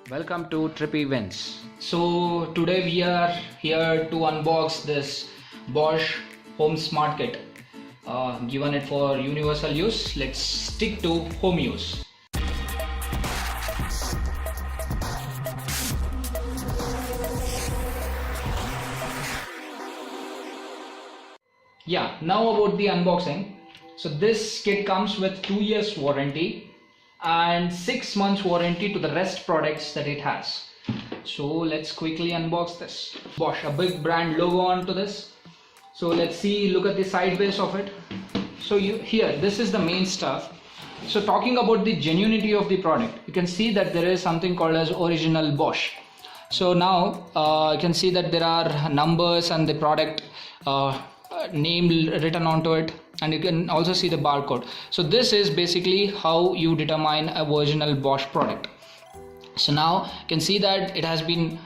Welcome to Trip Events. So today we are here to unbox this Bosch Home Smart Kit. Given it for universal use, let's stick to home use. Yeah, now about the unboxing. So this kit comes with 2 years warranty and 6 months warranty to the rest products that it has. So let's quickly unbox this. Bosch, a big brand logo onto this. So let's see, look at the side base of it. So here, this is the main stuff. So talking about the genuinity of the product, you can see that there is something called as original Bosch. So now you can see that there are numbers and the product name written onto it, and you can also see the barcode. So this is basically how you determine a original Bosch product. So now you can see that it has been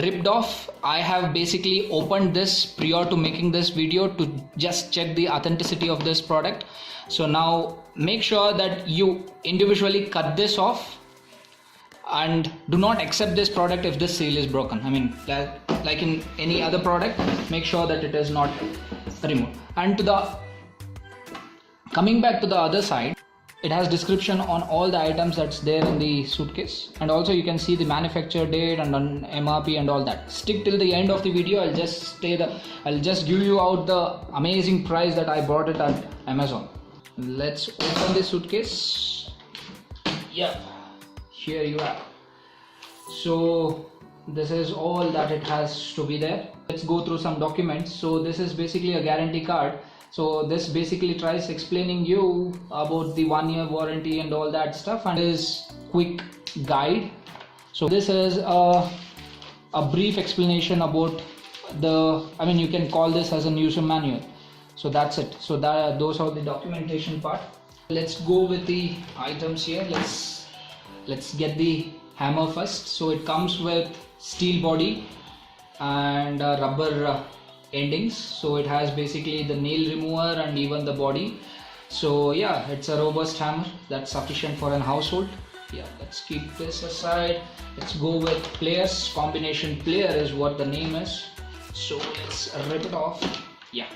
ripped off. I have basically opened this prior to making this video to just check the authenticity of this product. So now make sure that you individually cut this off and do not accept this product if this seal is broken. I mean, like in any other product, make sure that it is not removed. And coming back to the other side, it has description on all the items that's there in the suitcase, and also you can see the manufacture date and on MRP and all that. Stick till the end of the video. I'll just give you out the amazing price that I bought it at Amazon. Let's open the suitcase. Yeah, here you have. So this is all that it has to be there. Let's go through some documents. So this is basically a guarantee card. So this basically tries explaining you about the 1 year warranty and all that stuff, and is quick guide. So this is a brief explanation about you can call this as a user manual. So that's it. So those are the documentation part. Let's go with the items here. Let's get the hammer first. So it comes with steel body and rubber endings. So it has basically the nail remover and even the body. So yeah, it's a robust hammer that's sufficient for an household. Yeah, let's keep this aside. Let's go with pliers. Combination plier is what the name is. So let's rip it off. Yeah,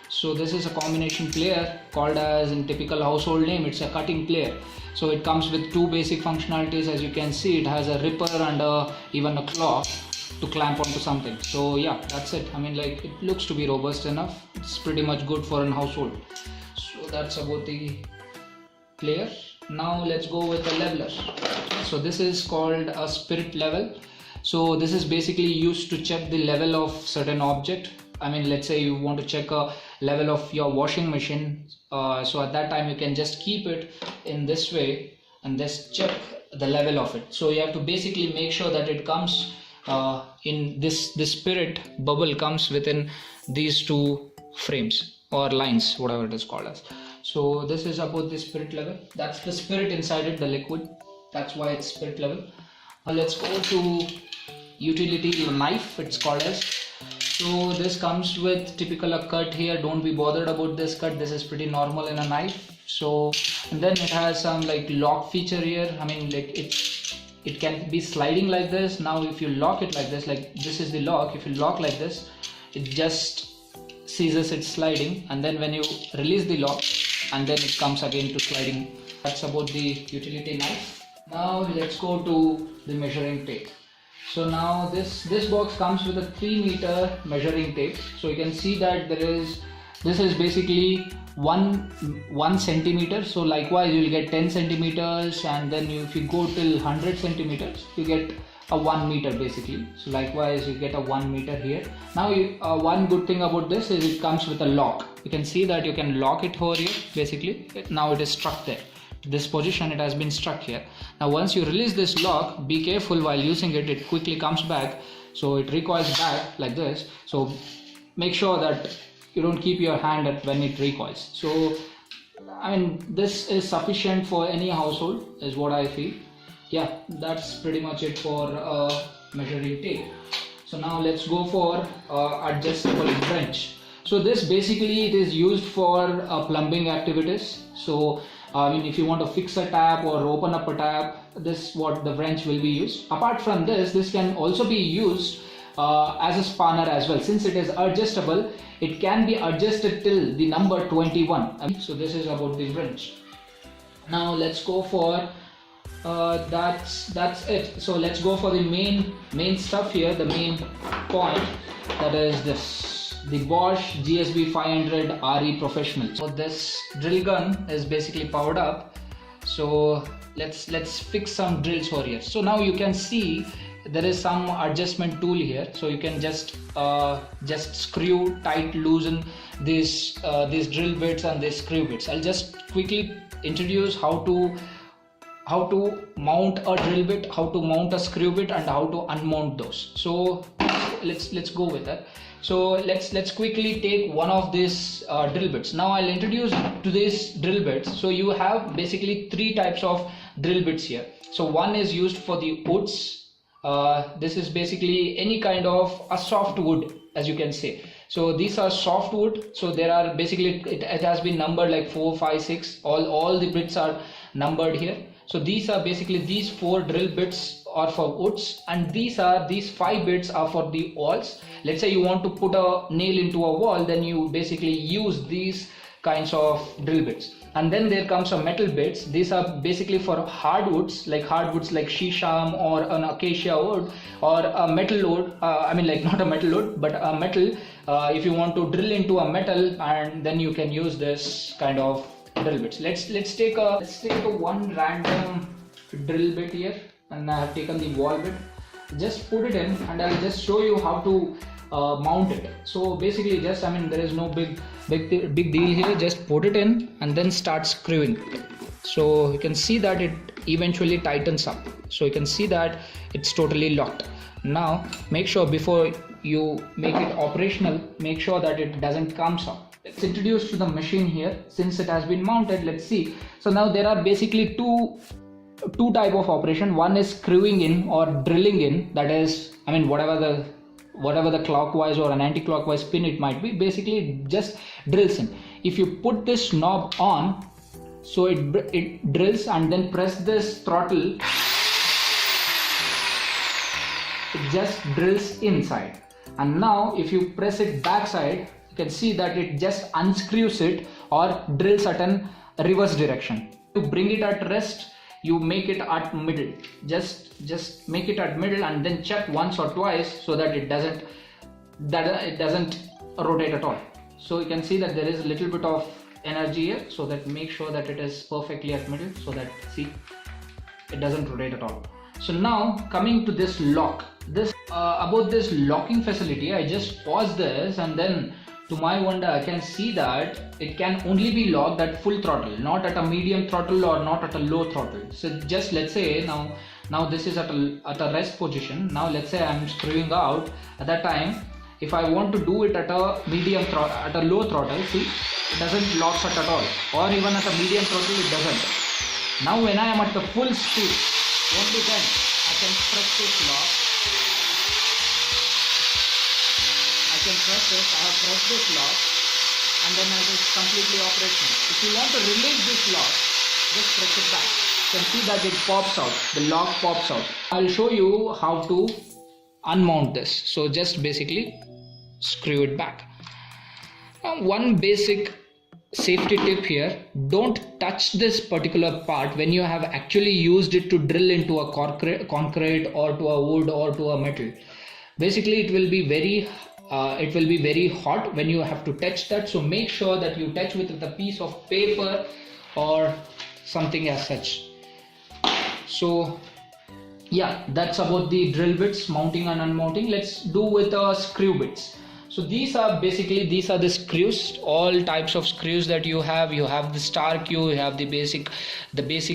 so this is a combination plier, called as in typical household name, it's a cutting plier. So it comes with two basic functionalities. As you can see, it has a ripper and even a claw to clamp onto something. So yeah, that's it. I mean, like, it looks to be robust enough. It's pretty much good for an household. So that's about the plier. Now let's go with the leveler. So this is called a spirit level. So this is basically used to check the level of certain object. I mean, let's say you want to check a level of your washing machine. So at that time you can just keep it in this way and just check the level of it. So you have to basically make sure that it comes in this spirit bubble comes within these two frames or lines, whatever it is called as. So this is about the spirit level. That's the spirit inside it, the liquid. That's why it's spirit level. Let's go to utility knife, it's called as. So this comes with typical a cut here. Don't be bothered about this cut. This is pretty normal in a knife. So, and then it has some like lock feature here. I mean, like it can be sliding like this. Now if you lock it like this is the lock. If you lock like this, it just ceases its sliding, and then when you release the lock, and then it comes again to sliding. That's about the utility knife. Now let's go to the measuring tape. So now this box comes with a 3 meter measuring tape. So you can see that this is basically 1 centimeter. So likewise you will get 10 centimeters, and then if you go till 100 centimeters you get a 1 meter basically. So likewise you get a 1 meter here. Now one good thing about this is it comes with a lock. You can see that you can lock it over here basically. Now it is struck there. This position, it has been struck here. Now once you release this lock, be careful while using it. It quickly comes back, so it recoils back like this. So make sure that you don't keep your hand at when it recoils. So I mean, this is sufficient for any household is what I feel. Yeah, that's pretty much it for measuring tape. So now let's go for adjustable wrench. So this basically it is used for plumbing activities. So I mean, if you want to fix a tap or open up a tap, this is what the wrench will be used. Apart from this can also be used as a spanner as well. Since it is adjustable, it can be adjusted till the number 21. So this is about the wrench. Now let's go for that's it. So let's go for the main stuff here, the main point, that is this, the Bosch GSB 500 RE Professional. So this drill gun is basically powered up. So let's fix some drills for here. So now you can see there is some adjustment tool here, so you can just screw tight, loosen these drill bits and these screw bits. I'll just quickly introduce how to mount a drill bit, how to mount a screw bit, and how to unmount those. So let's go with that. So let's quickly take one of these drill bits. Now I'll introduce to these drill bits. So you have basically three types of drill bits here. So one is used for the woods. This is basically any kind of a soft wood, as you can say. So these are soft wood. So there are basically, it has been numbered like 4, 5, 6. All the bits are numbered here. So these are basically, these 4 drill bits are for woods, and these 5 bits are for the walls. Let's say you want to put a nail into a wall, then you basically use these kinds of drill bits. And then there comes some metal bits. These are basically for hardwoods like shisham or an acacia wood or a metal wood. I mean, like not a metal wood, but a metal. If you want to drill into a metal, and then you can use this kind of drill bits. Let's take a one random drill bit here, and I have taken the wall bit. Just put it in, and I'll just show you how to mount it. So basically, there is no big deal here. Just put it in and then start screwing. So you can see that it eventually tightens up. So you can see that it's totally locked. Now make sure before you make it operational, make sure that it doesn't come up. Let's introduce to the machine here. Since it has been mounted, let's see. So now there are basically two type of operation. One is screwing in or drilling in, that is, I mean, whatever the clockwise or an anti-clockwise pin it might be, basically it just drills in. If you put this knob on, so it drills, and then press this throttle, it just drills inside. And now if you press it backside, you can see that it just unscrews it or drills at an reverse direction. To bring it at rest, you make it at middle. Just make it at middle, and then check once or twice so that it doesn't rotate at all. So you can see that there is a little bit of energy here, so that make sure that it is perfectly at middle, so that, see, it doesn't rotate at all. So now coming to this lock, about this locking facility, I just pause this, and then to my wonder I can see that it can only be locked at full throttle, not at a medium throttle or not at a low throttle. So just let's say now this is at a rest position. Now let's say I'm screwing out. At that time, if I want to do it at a medium throttle, at a low throttle, see, it doesn't lock at all, or even at a medium throttle it doesn't. Now when I am at the full speed, only then I can press this lock. I have pressed this lock, and then it is completely operational. If you want to release this lock, just press it back. You can see that it pops out, the lock pops out. I'll show you how to unmount this. So just basically screw it back. Now, one basic safety tip here: don't touch this particular part when you have actually used it to drill into a concrete or to a wood or to a metal. Basically it will be very hot when you have to touch that. So make sure that you touch with a piece of paper or something as such. So yeah, that's about the drill bits, mounting and unmounting. Let's do with screw bits. So these are the screws, all types of screws that you have. You have the star Q, you have the basic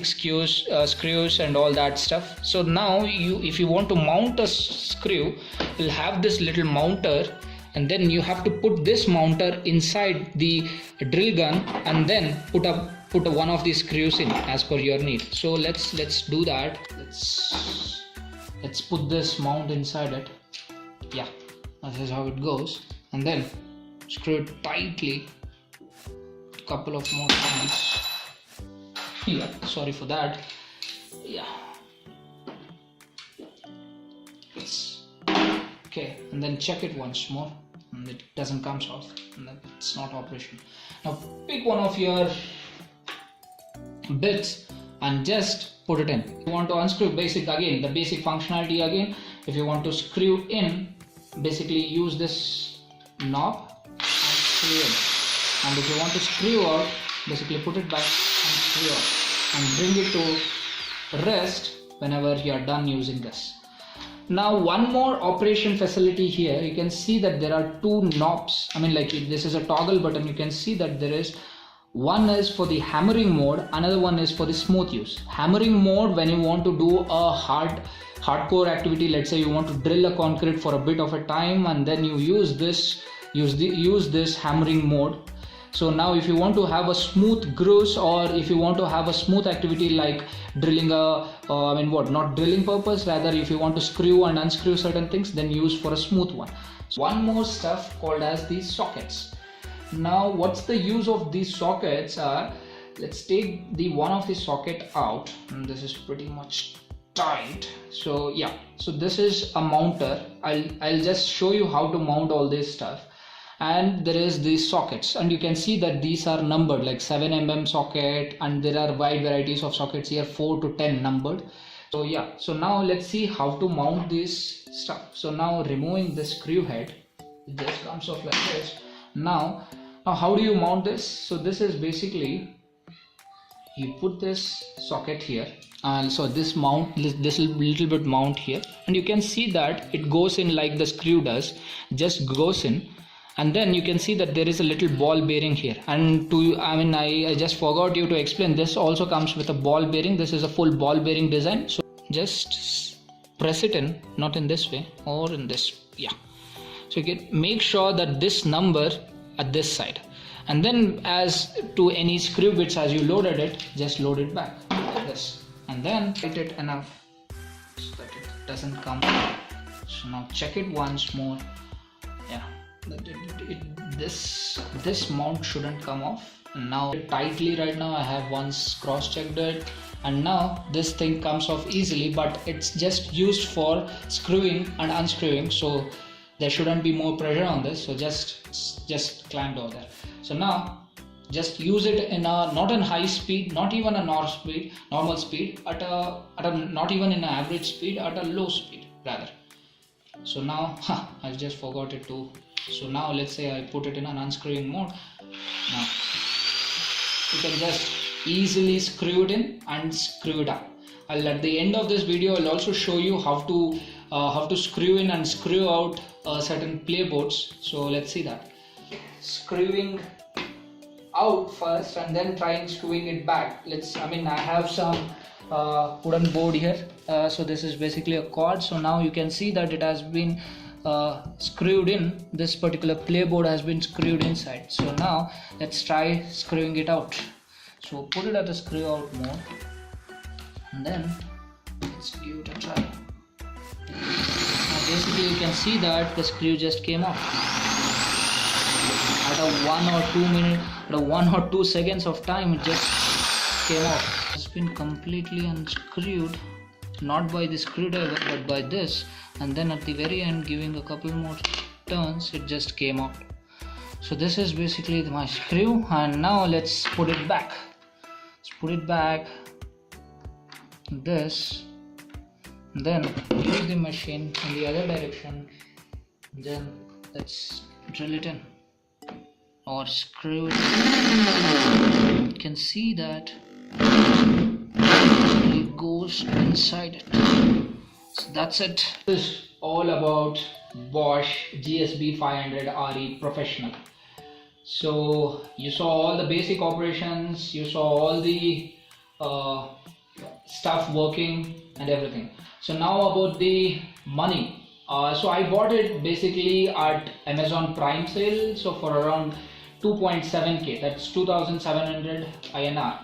screws and all that stuff. So now if you want to mount a screw, you'll have this little mounter, and then you have to put this mounter inside the drill gun, and then put one of these screws in as per your need. So let's do that. Let's put this mount inside it. Yeah, this is how it goes, and then screw it tightly a couple of more times. Yeah, sorry for that. Yeah, it's okay, and then check it once more, and it doesn't come off, and then it's not operational. Now pick one of your bits and just put it in. If you want to unscrew, basic again, the basic functionality again. If you want to screw in, basically use this knob and screw in, and if you want to screw out, basically put it back and screw out, and bring it to rest whenever you are done using this. Now one more operation facility here. You can see that there are two knobs. I mean, like, this is a toggle button. You can see that there is one is for the hammering mode, another one is for the smooth use. Hammering mode, when you want to do a hardcore activity, let's say you want to drill a concrete for a bit of a time, and then you use this hammering mode. So now if you want to have a smooth grooves, or if you want to have a smooth activity like drilling not drilling purpose, rather if you want to screw and unscrew certain things, then use for a smooth one. So one more stuff called as the sockets. Now what's the use of these sockets are, let's take the one of the socket out, and this is pretty much tight. So yeah, so this is a mounter. I'll just show you how to mount all this stuff. And there is these sockets, and you can see that these are numbered, like 7mm socket, and there are wide varieties of sockets here, 4 to 10 numbered. So yeah, so now let's see how to mount this stuff. So now removing the screw head, it just comes off like this. Now how do you mount this? So this is basically, you put this socket here, and so this little bit mount here, and you can see that it goes in like the screw does, just goes in. And then you can see that there is a little ball bearing here, and I just forgot you to explain, this also comes with a ball bearing. This is a full ball bearing design. So just press it in, not in this way or in this, yeah. So you can make sure that this number at this side, and then as to any screw bits, as you loaded it, just load it back like this, and then tight it enough so that it doesn't come. So now check it once more. Yeah, this mount shouldn't come off. And now tightly right now, I have once cross checked it, and now this thing comes off easily, but it's just used for screwing and unscrewing, so there shouldn't be more pressure on this. So just clamped over there. So now just use it in a, not in high speed, not even a normal speed, at a not even in an average speed, at a low speed rather. So now I just forgot it too. So now let's say I put it in an unscrewing mode. Now you can just easily screw it in and screw it up. At the end of this video, I'll also show you how to screw in and screw out certain playboards. So let's see that. Screwing out first and then trying screwing it back. I have some wooden board here. So this is basically a cord. So now you can see that it has been screwed in. This particular playboard has been screwed inside. So now let's try screwing it out. So put it at the screw out mode, and then let's give it a try. Now basically you can see that the screw just came off. At a 1 or 2 seconds of time, it just came off. It's been completely unscrewed, not by the screwdriver but by this, and then at the very end, giving a couple more turns, it just came out. So this is basically my screw, and now let's put it back. Let's put it back this, then use the machine in the other direction, then let's drill it in or screw it in. You can see that it goes inside it. So that's it. This is all about Bosch GSB 500 RE Professional. So you saw all the basic operations, you saw all the stuff working and everything. So now about the money. So I bought it basically at Amazon Prime sale, so for around 2.7k, that's 2700 INR.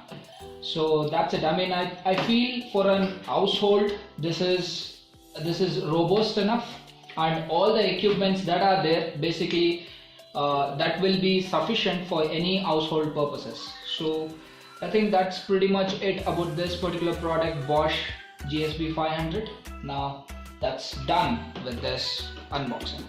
So that's it. I feel for an household this is robust enough, and all the equipments that are there basically that will be sufficient for any household purposes. So I think that's pretty much it about this particular product, Bosch GSB 500. Now that's done with this unboxing.